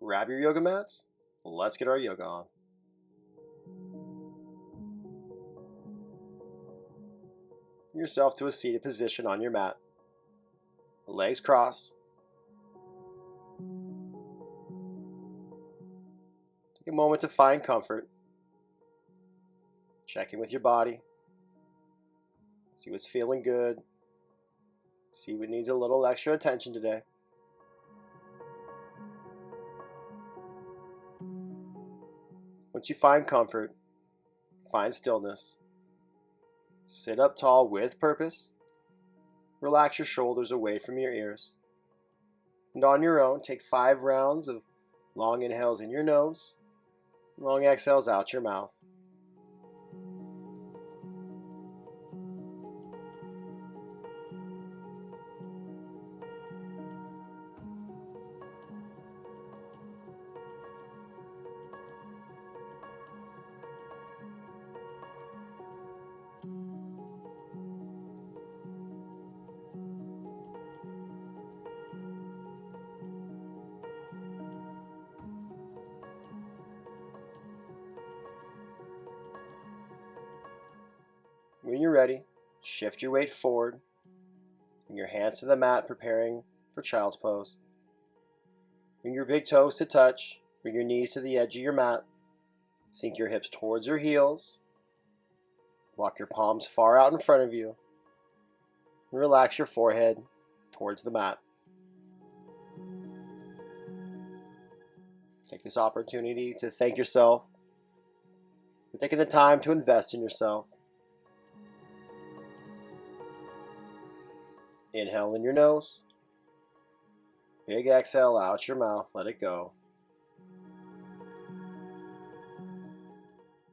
Grab your yoga mats. Let's get our yoga on. Bring yourself to a seated position on your mat. Legs crossed. Take a moment to find comfort. Check in with your body. See what's feeling good. See what needs a little extra attention today. Once you find comfort, find stillness. Sit up tall with purpose. Relax your shoulders away from your ears. And on your own, take 5 rounds of long inhales in your nose, long exhales out your mouth. When you're ready, shift your weight forward. Bring your hands to the mat, preparing for child's pose. Bring your big toes to touch. Bring your knees to the edge of your mat. Sink your hips towards your heels. Walk your palms far out in front of you. And relax your forehead towards the mat. Take this opportunity to thank yourself for taking the time to invest in yourself. Inhale in your nose. Big exhale out your mouth. Let it go.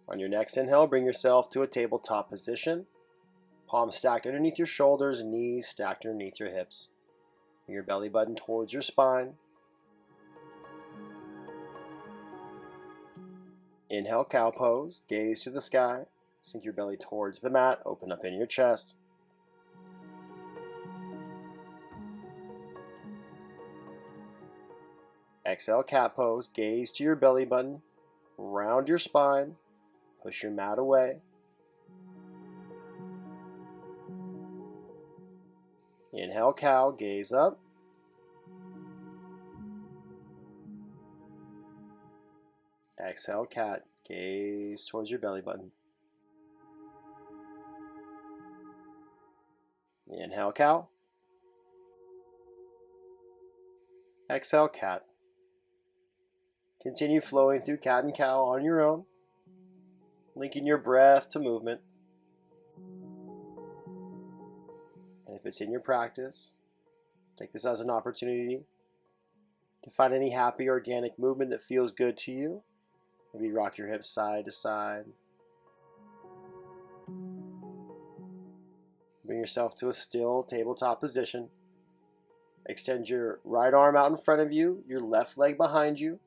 On your next inhale, bring yourself to a tabletop position. Palms stacked underneath your shoulders, knees stacked underneath your hips. Bring your belly button towards your spine. Inhale, cow pose. Gaze to the sky. Sink your belly towards the mat. Open up in your chest. Exhale, cat pose. Gaze to your belly button. Round your spine. Push your mat away. Inhale, cow. Gaze up. Exhale, cat. Gaze towards your belly button. Inhale, cow. Exhale, cat. Continue flowing through cat and cow on your own, linking your breath to movement. And if it's in your practice, take this as an opportunity to find any happy organic movement that feels good to you. Maybe rock your hips side to side. Bring yourself to a still tabletop position. Extend your right arm out in front of you, your left leg behind you.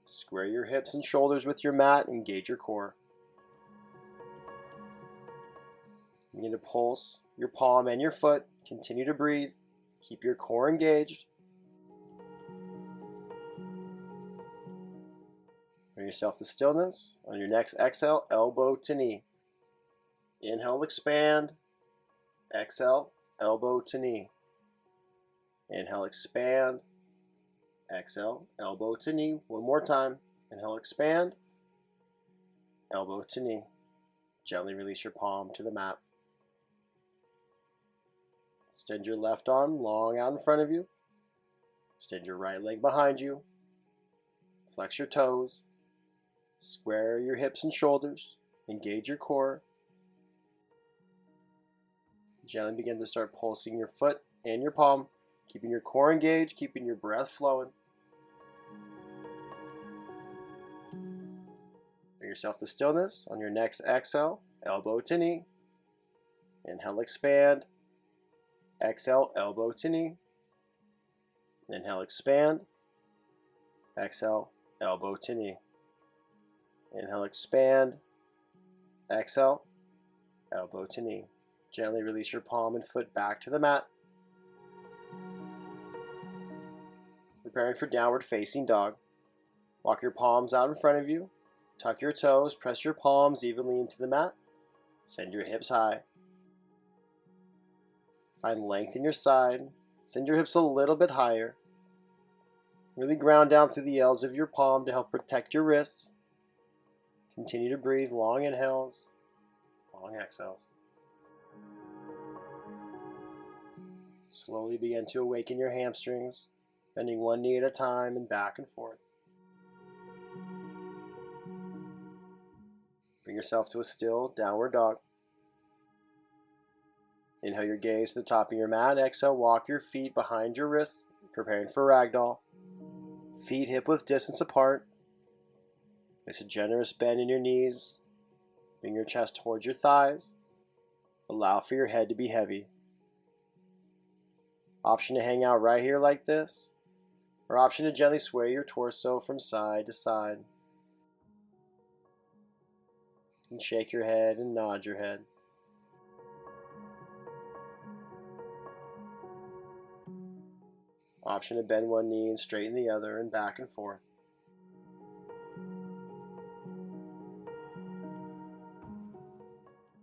Square your hips and shoulders with your mat. Engage your core. Begin to pulse your palm and your foot. Continue to breathe. Keep your core engaged. Bring yourself to stillness. On your next exhale, elbow to knee. Inhale, expand. Exhale, elbow to knee. Inhale, expand. Exhale, elbow to knee. One more time. Inhale, expand. Elbow to knee. Gently release your palm to the mat. Extend your left arm long out in front of you. Extend your right leg behind you. Flex your toes. Square your hips and shoulders. Engage your core. Gently begin to start pulsing your foot and your palm, keeping your core engaged, keeping your breath flowing. Bring yourself to stillness. On your next exhale, elbow to knee. Inhale, expand. Exhale, elbow to knee. Inhale, expand. Exhale, elbow to knee. Inhale, expand. Exhale, elbow to knee. Gently release your palm and foot back to the mat. Preparing for downward facing dog. Walk your palms out in front of you. Tuck your toes, press your palms evenly into the mat. Send your hips high. Find length in your side. Send your hips a little bit higher. Really ground down through the L's of your palm to help protect your wrists. Continue to breathe long inhales, long exhales. Slowly begin to awaken your hamstrings, bending one knee at a time and back and forth. Bring yourself to a still downward dog. Inhale your gaze to the top of your mat. Exhale, walk your feet behind your wrists, preparing for ragdoll. Feet hip width distance apart. Place a generous bend in your knees. Bring your chest towards your thighs. Allow for your head to be heavy. Option to hang out right here like this, or option to gently sway your torso from side to side. And shake your head and nod your head. Option to bend one knee and straighten the other, and back and forth.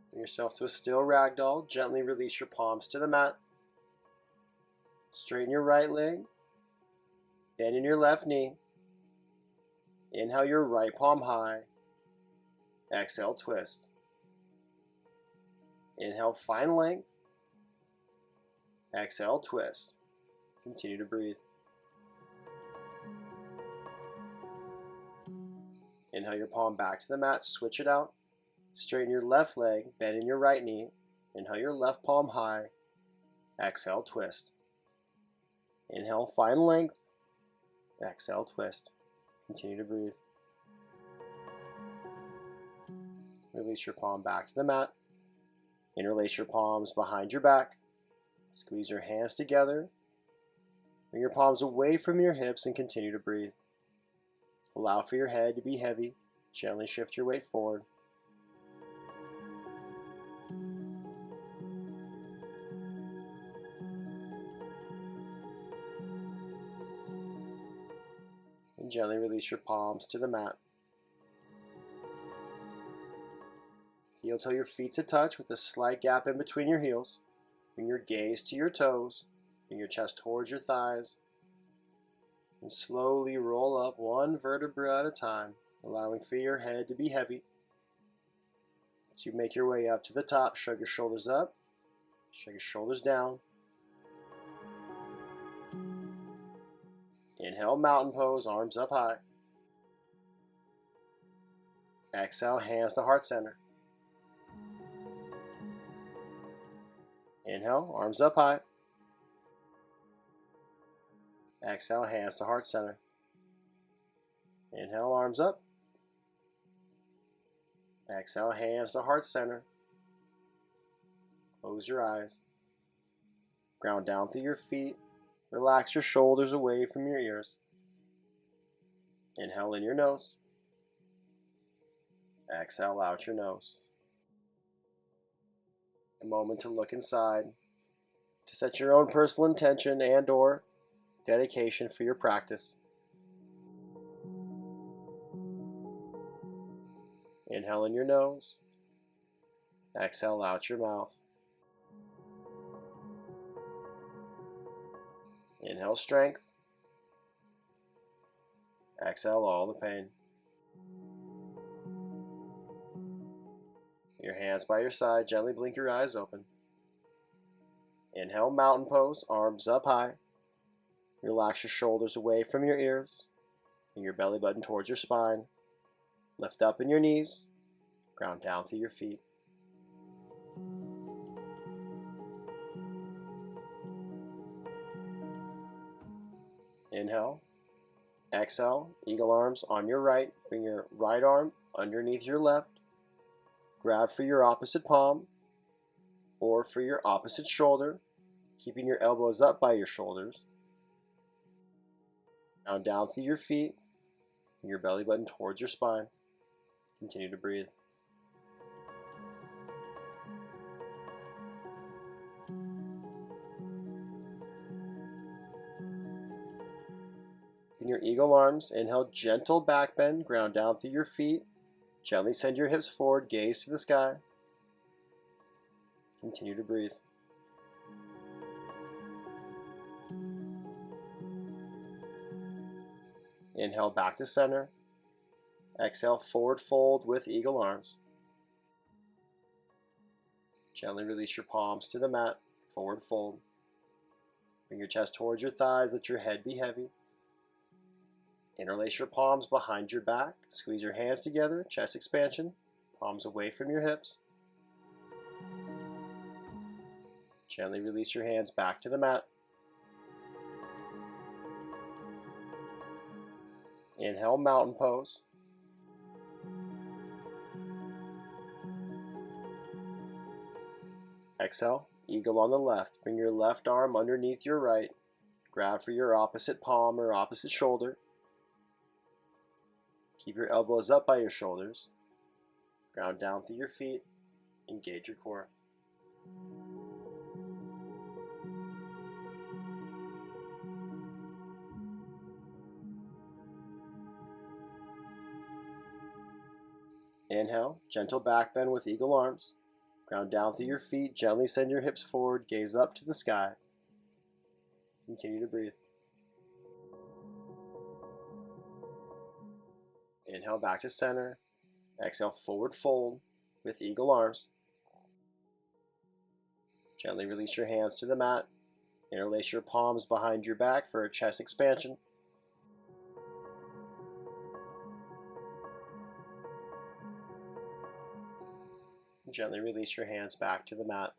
Bring yourself to a still ragdoll. Gently release your palms to the mat. Straighten your right leg. Bend in your left knee. Inhale your right palm high. Exhale, twist. Inhale, find length. Exhale, twist. Continue to breathe. Inhale your palm back to the mat, switch it out. Straighten your left leg, bend in your right knee. Inhale your left palm high. Exhale, twist. Inhale, find length. Exhale, twist. Continue to breathe. Release your palm back to the mat. Interlace your palms behind your back. Squeeze your hands together. Bring your palms away from your hips and continue to breathe. Allow for your head to be heavy. Gently shift your weight forward. And gently release your palms to the mat. Heel toe your feet to touch with a slight gap in between your heels. Bring your gaze to your toes. Bring your chest towards your thighs. And slowly roll up one vertebra at a time, allowing for your head to be heavy. As you make your way up to the top, shrug your shoulders up, shrug your shoulders down. Inhale, mountain pose, arms up high. Exhale, hands to heart center. Inhale, arms up high. Exhale, hands to heart center. Inhale, arms up. Exhale, hands to heart center. Close your eyes. Ground down through your feet. Relax your shoulders away from your ears. Inhale in your nose. Exhale out your nose. A moment to look inside, to set your own personal intention and/or dedication for your practice. Inhale in your nose. Exhale out your mouth. Inhale strength. Exhale all the pain. Your hands by your side, gently blink your eyes open. Inhale, mountain pose, arms up high. Relax your shoulders away from your ears. Bring your belly button towards your spine. Lift up in your knees. Ground down through your feet. Inhale. Exhale, eagle arms on your right. Bring your right arm underneath your left. Grab for your opposite palm or for your opposite shoulder, keeping your elbows up by your shoulders. Now down through your feet, and your belly button towards your spine. Continue to breathe. Bring your eagle arms. Inhale, gentle back bend, ground down through your feet. Gently send your hips forward, gaze to the sky. Continue to breathe. Inhale, back to center. Exhale, forward fold with eagle arms. Gently release your palms to the mat, forward fold. Bring your chest towards your thighs, let your head be heavy. Interlace your palms behind your back, squeeze your hands together, chest expansion, palms away from your hips. Gently release your hands back to the mat. Inhale, mountain pose. Exhale, eagle on the left. Bring your left arm underneath your right. Grab for your opposite palm or opposite shoulder. Keep your elbows up by your shoulders. Ground down through your feet. Engage your core. Inhale, gentle back bend with eagle arms. Ground down through your feet, gently send your hips forward, gaze up to the sky. Continue to breathe. Inhale back to center. Exhale, forward fold with eagle arms. Gently release your hands to the mat. Interlace your palms behind your back for a chest expansion. Gently release your hands back to the mat.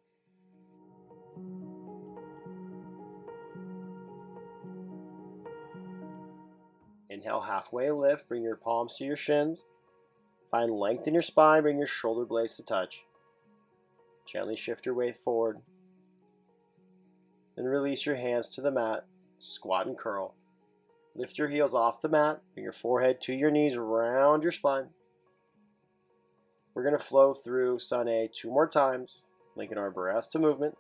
Inhale, halfway lift. Bring your palms to your shins. Find length in your spine. Bring your shoulder blades to touch. Gently shift your weight forward. Then release your hands to the mat. Squat and curl. Lift your heels off the mat. Bring your forehead to your knees. Round your spine. We're going to flow through Sun A 2 more times, linking our breath to movement.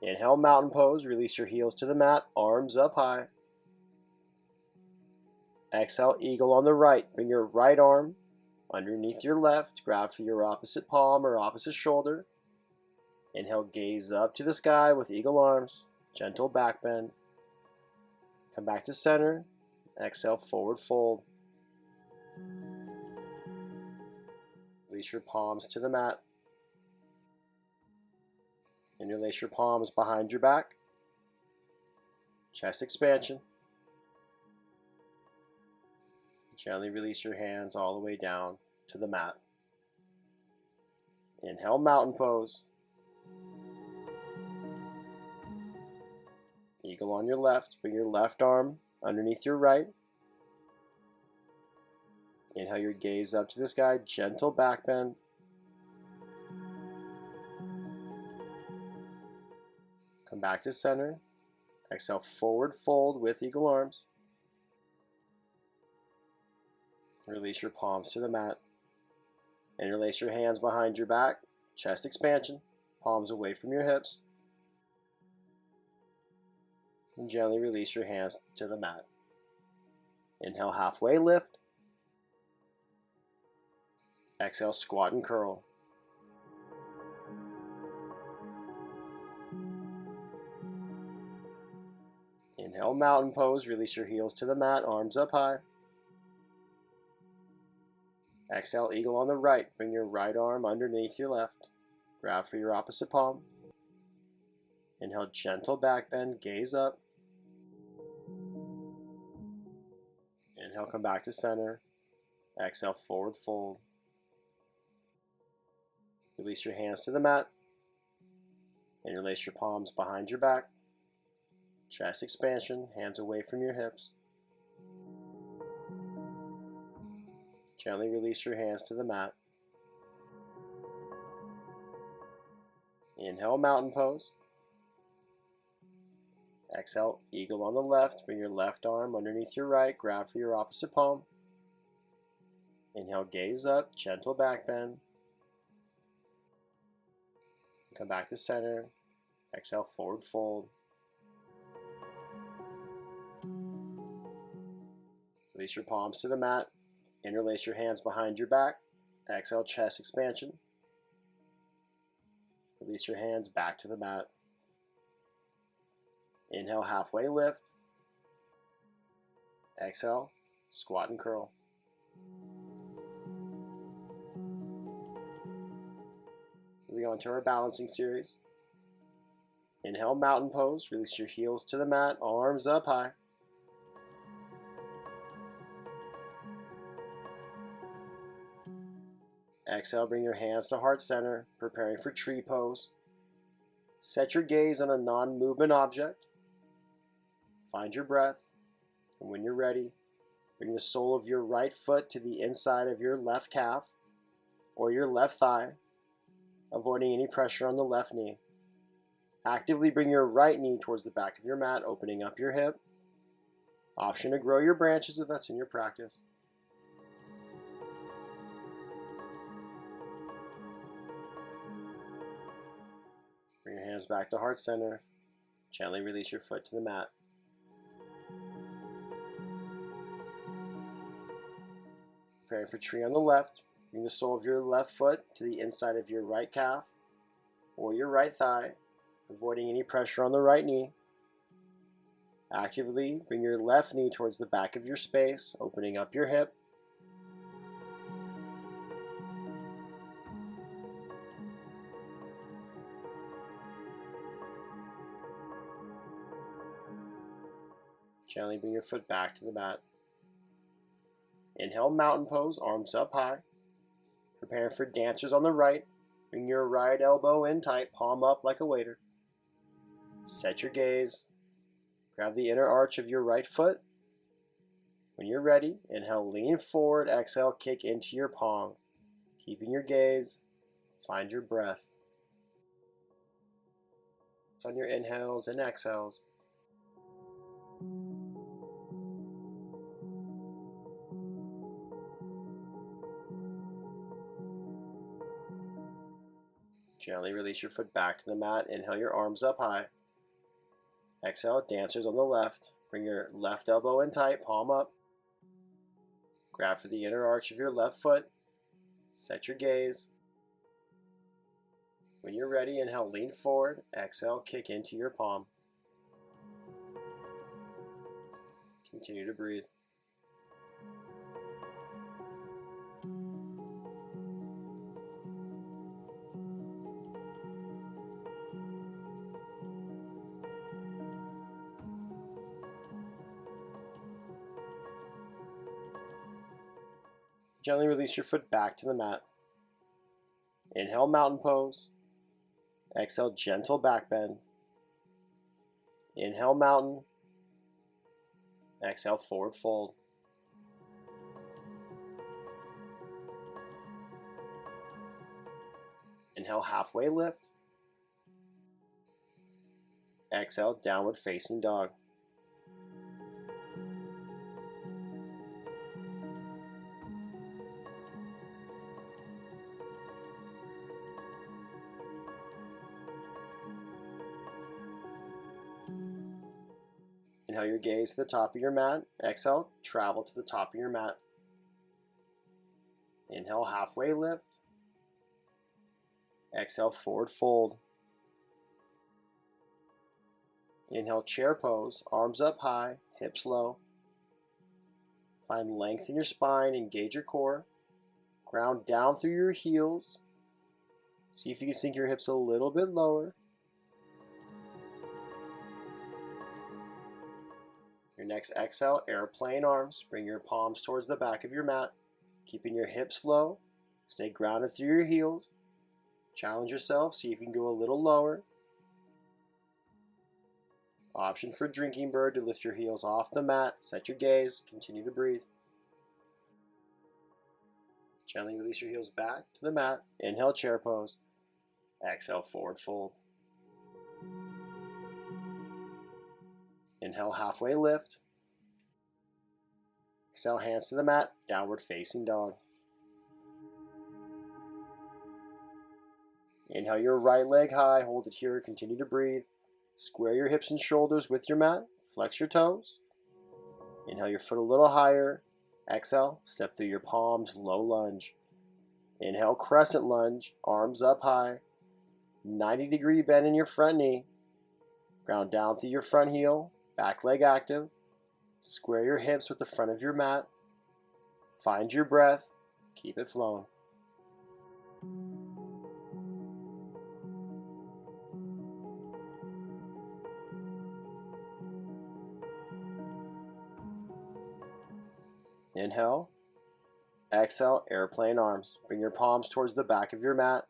Inhale, mountain pose. Release your heels to the mat, arms up high. Exhale, eagle on the right. Bring your right arm underneath your left. Grab for your opposite palm or opposite shoulder. Inhale, gaze up to the sky with eagle arms. Gentle back bend. Come back to center. Exhale, forward fold. Release your palms to the mat. Interlace your palms behind your back. Chest expansion. Gently release your hands all the way down to the mat. Inhale, mountain pose. Eagle on your left. Bring your left arm underneath your right. Inhale your gaze up to the sky, gentle back bend. Come back to center. Exhale, forward fold with eagle arms. Release your palms to the mat. Interlace your hands behind your back, chest expansion, palms away from your hips. And gently release your hands to the mat. Inhale, halfway lift. Exhale, squat and curl. Inhale, mountain pose. Release your heels to the mat, arms up high. Exhale, eagle on the right. Bring your right arm underneath your left. Grab for your opposite palm. Inhale, gentle back bend, gaze up. Inhale, come back to center. Exhale, forward fold. Release your hands to the mat. Interlace your palms behind your back. Chest expansion, hands away from your hips. Gently release your hands to the mat. Inhale, mountain pose. Exhale, eagle on the left. Bring your left arm underneath your right. Grab for your opposite palm. Inhale, gaze up, gentle back bend. Come back to center. Exhale, forward fold. Release your palms to the mat. Interlace your hands behind your back. Exhale, chest expansion. Release your hands back to the mat. Inhale, halfway lift. Exhale, squat and curl. Moving on to our balancing series. Inhale, mountain pose. Release your heels to the mat, arms up high. Exhale, bring your hands to heart center, preparing for tree pose. Set your gaze on a non-movement object. Find your breath, and when you're ready, bring the sole of your right foot to the inside of your left calf or your left thigh, avoiding any pressure on the left knee. Actively bring your right knee towards the back of your mat, opening up your hip. Option to grow your branches if that's in your practice. Bring your hands back to heart center. Gently release your foot to the mat. Preparing for tree on the left. Bring the sole of your left foot to the inside of your right calf or your right thigh, avoiding any pressure on the right knee. Actively bring your left knee towards the back of your space, opening up your hip. Gently bring your foot back to the mat. Inhale, mountain pose, arms up high. Preparing for dancers on the right. Bring your right elbow in tight, palm up like a waiter. Set your gaze. Grab the inner arch of your right foot. When you're ready, inhale, lean forward, exhale, kick into your palm. Keeping your gaze, find your breath. On your inhales and exhales. Gently release your foot back to the mat. Inhale your arms up high. Exhale, dancers on the left. Bring your left elbow in tight, palm up. Grab for the inner arch of your left foot. Set your gaze. When you're ready, inhale, lean forward. Exhale, kick into your palm. Continue to breathe. Gently release your foot back to the mat. Inhale, mountain pose. Exhale, gentle back bend. Inhale, mountain. Exhale, forward fold. Inhale, halfway lift. Exhale, downward facing dog. Inhale your gaze to the top of your mat. Exhale, travel to the top of your mat. Inhale, halfway lift. Exhale, forward fold. Inhale, chair pose, arms up high, hips low. Find length in your spine, engage your core. Ground down through your heels. See if you can sink your hips a little bit lower. Your next exhale, airplane arms. Bring your palms towards the back of your mat, keeping your hips low. Stay grounded through your heels. Challenge yourself, see if you can go a little lower. Option for drinking bird to lift your heels off the mat. Set your gaze, continue to breathe. Gently release your heels back to the mat. Inhale, chair pose. Exhale, forward fold. Inhale, halfway lift. Exhale, hands to the mat, downward facing dog. Inhale your right leg high, hold it here, continue to breathe. Square your hips and shoulders with your mat, flex your toes. Inhale your foot a little higher, Exhale, step through your palms, low lunge. Inhale, crescent lunge, arms up high. 90-degree bend in your front knee. Ground down through your front heel, back leg active. Square your hips with the front of your mat. Find your breath, keep it flowing. Inhale. Exhale, airplane arms. Bring your palms towards the back of your mat.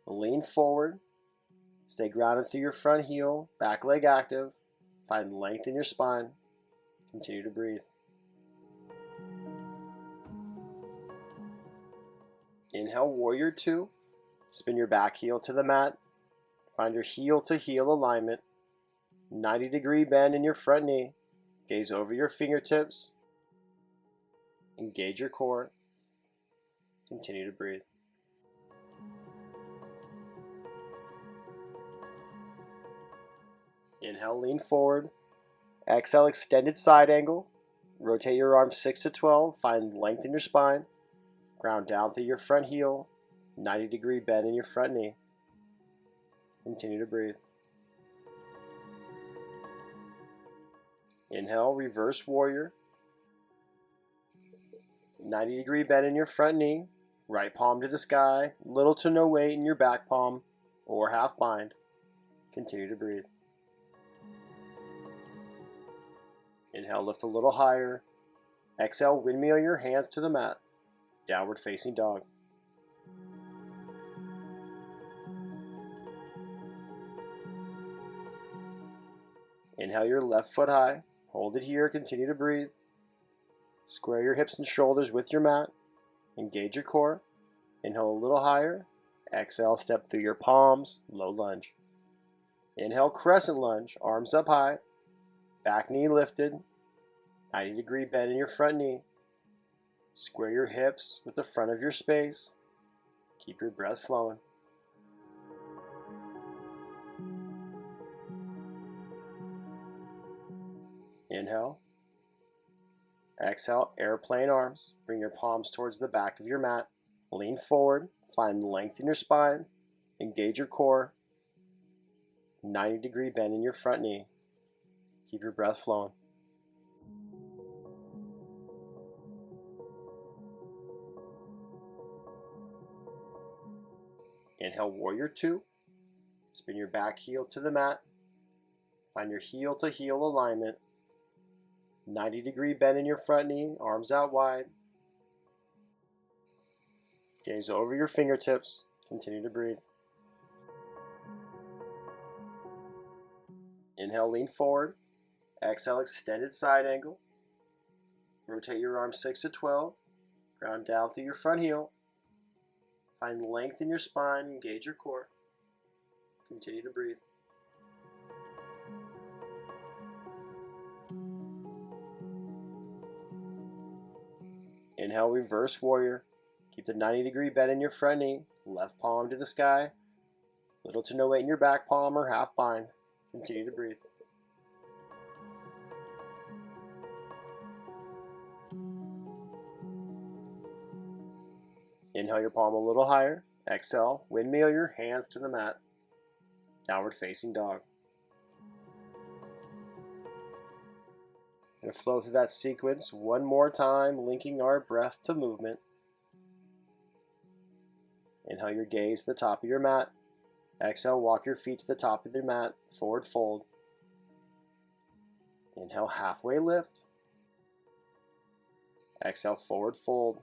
Lean forward. Stay grounded through your front heel, back leg active. Find length in your spine. Continue to breathe. Inhale, warrior two. Spin your back heel to the mat. Find your heel to heel alignment. 90-degree bend in your front knee. Gaze over your fingertips. Engage your core. Continue to breathe. Inhale, lean forward. Exhale, extended side angle. Rotate your arms 6 to 12. Find length in your spine. Ground down through your front heel. 90-degree bend in your front knee. Continue to breathe. Inhale, reverse warrior. 90-degree bend in your front knee. Right palm to the sky. Little to no weight in your back palm or half bind. Continue to breathe. Inhale, lift a little higher. Exhale, windmill your hands to the mat. Downward facing dog. Inhale your left foot high. Hold it here. Continue to breathe. Square your hips and shoulders with your mat. Engage your core. Inhale a little higher. Exhale, step through your palms. Low lunge. Inhale, crescent lunge. Arms up high. Back knee lifted. 90-degree bend in your front knee. Square your hips with the front of your space. Keep your breath flowing. Inhale. Exhale, airplane arms. Bring your palms towards the back of your mat. Lean forward. Find length in your spine. Engage your core. 90-degree bend in your front knee. Keep your breath flowing. Inhale, warrior two. Spin your back heel to the mat. Find your heel to heel alignment. 90-degree bend in your front knee, arms out wide. Gaze over your fingertips. Continue to breathe. Inhale, lean forward. Exhale, extended side angle. Rotate your arms 6 to 12. Ground down through your front heel. Find length in your spine. Engage your core. Continue to breathe. Inhale, reverse warrior. Keep the 90-degree bend in your front knee. Left palm to the sky. Little to no weight in your back palm or half bind. Continue to breathe. Inhale your palm a little higher. Exhale, windmill your hands to the mat. Downward facing dog. Going to flow through that sequence one more time, linking our breath to movement. Inhale your gaze to the top of your mat. Exhale, walk your feet to the top of your mat, forward fold. Inhale, halfway lift. Exhale, forward fold.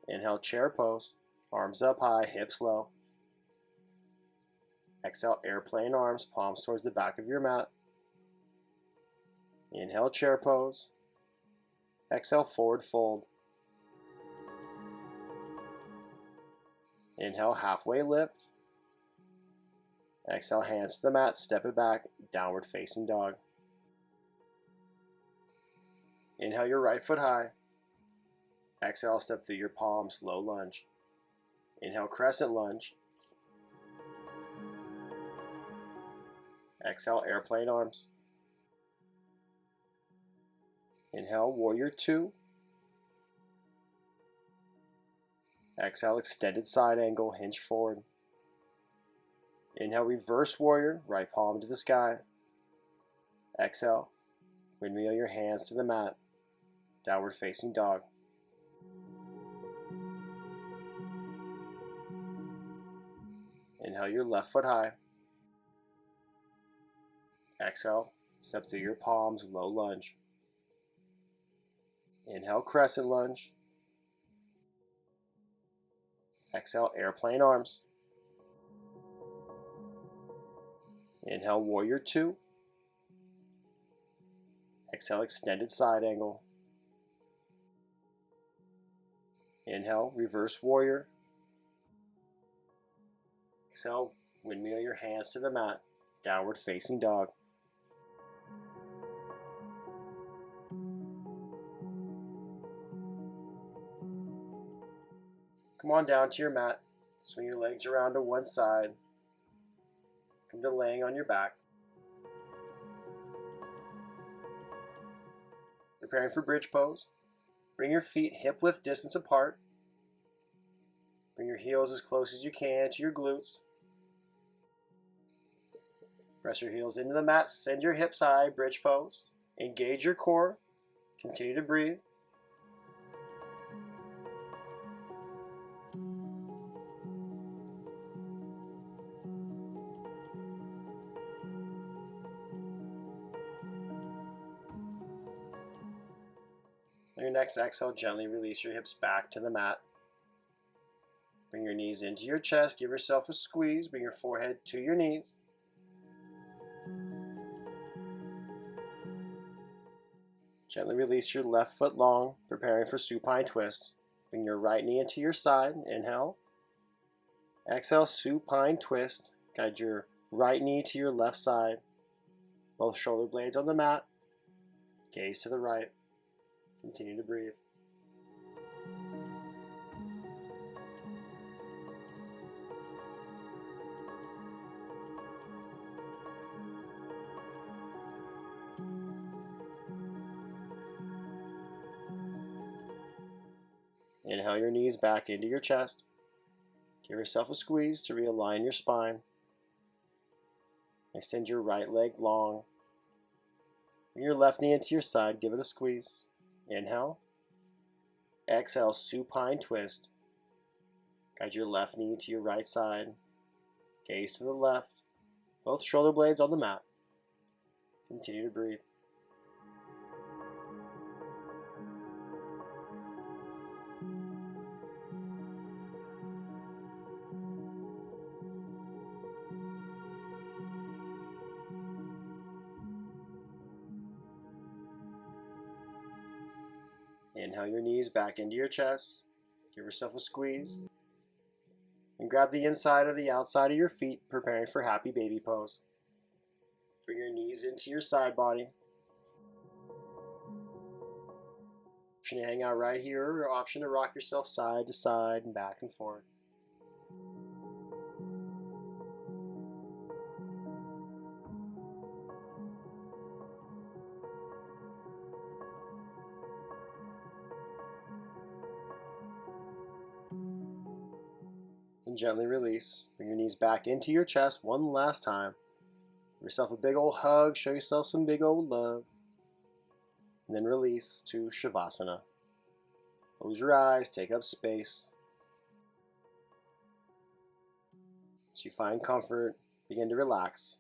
Inhale, chair pose. Arms up high, hips low. Exhale, airplane arms, palms towards the back of your mat. Inhale, chair pose. Exhale, forward fold. Inhale, halfway lift. Exhale, hands to the mat, step it back, downward facing dog. Inhale your right foot high. Exhale, step through your palms, low lunge. Inhale, crescent lunge. Exhale, airplane arms. Inhale, warrior two. Exhale, extended side angle, hinge forward. Inhale, reverse warrior, right palm to the sky. Exhale, windmill your hands to the mat, downward facing dog. Inhale your left foot high. Exhale, step through your palms, low lunge. Inhale, crescent lunge. Exhale, airplane arms. Inhale, warrior two. Exhale, extended side angle. Inhale, reverse warrior. Exhale, windmill your hands to the mat, downward facing dog. Come on down to your mat. Swing your legs around to one side. Come to laying on your back. Preparing for bridge pose. Bring your feet hip-width distance apart. Bring your heels as close as you can to your glutes. Press your heels into the mat. Send your hips high, bridge pose. Engage your core. Continue to breathe. On your next exhale, gently release your hips back to the mat. Bring your knees into your chest. Give yourself a squeeze. Bring your forehead to your knees. Gently release your left foot long, preparing for supine twist. Bring your right knee into your side. Inhale. Exhale, supine twist. Guide your right knee to your left side. Both shoulder blades on the mat. Gaze to the right. Continue to breathe. Inhale your knees back into your chest. Give yourself a squeeze to realign your spine. Extend your right leg long. Bring your left knee into your side. Give it a squeeze. Inhale. Exhale, supine twist. Guide your left knee to your right side. Gaze to the left. Both shoulder blades on the mat. Continue to breathe. Inhale your knees back into your chest. Give yourself a squeeze. And grab the inside or the outside of your feet, preparing for happy baby pose. Bring your knees into your side body. Option to hang out right here, or option to rock yourself side to side and back and forth. And gently release. Bring your knees back into your chest one last time. Give yourself a big old hug. Show yourself some big old love. And then release to Shavasana. Close your eyes. Take up space. As you find comfort, begin to relax.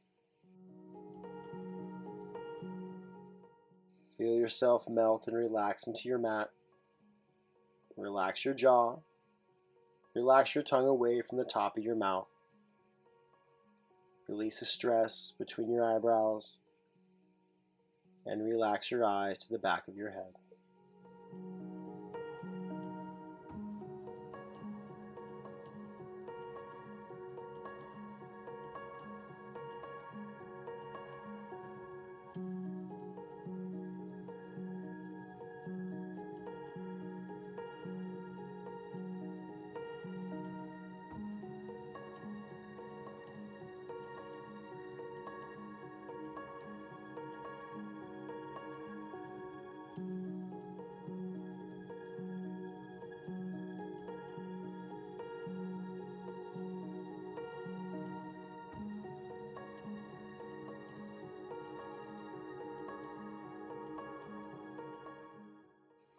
Feel yourself melt and relax into your mat. Relax your jaw. Relax your tongue away from the top of your mouth. Release the stress between your eyebrows. And relax your eyes to the back of your head.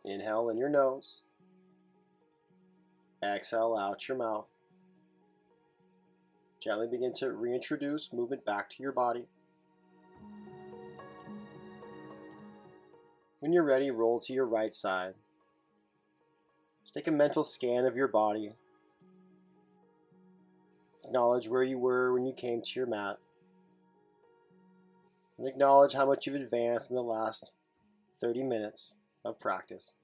Inhale in your nose. Exhale out your mouth. Gently begin to reintroduce movement back to your body. When you're ready, roll to your right side. Just take a mental scan of your body. Acknowledge where you were when you came to your mat. And acknowledge how much you've advanced in the last 30 minutes of practice.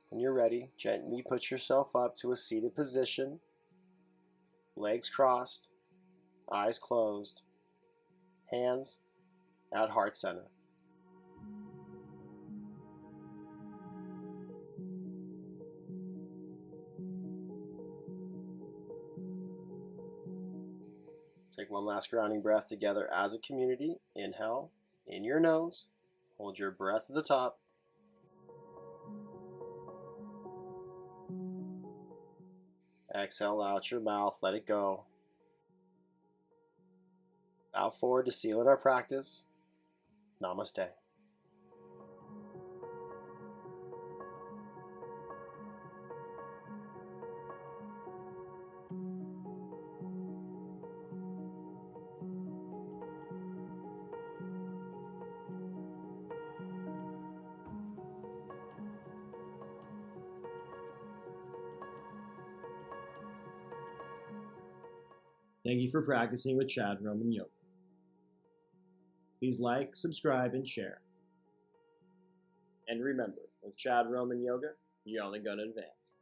When you're ready, gently put yourself up to a seated position, legs crossed, eyes closed, hands at heart center. Take one last grounding breath together as a community. Inhale in your nose. Hold your breath at the top. Exhale out your mouth. Let it go. Bow forward to seal in our practice. Namaste. Thank you for practicing with Chad Roman Yoga. Please like, subscribe, and share. And remember, with Chad Roman Yoga, you're only going to advance.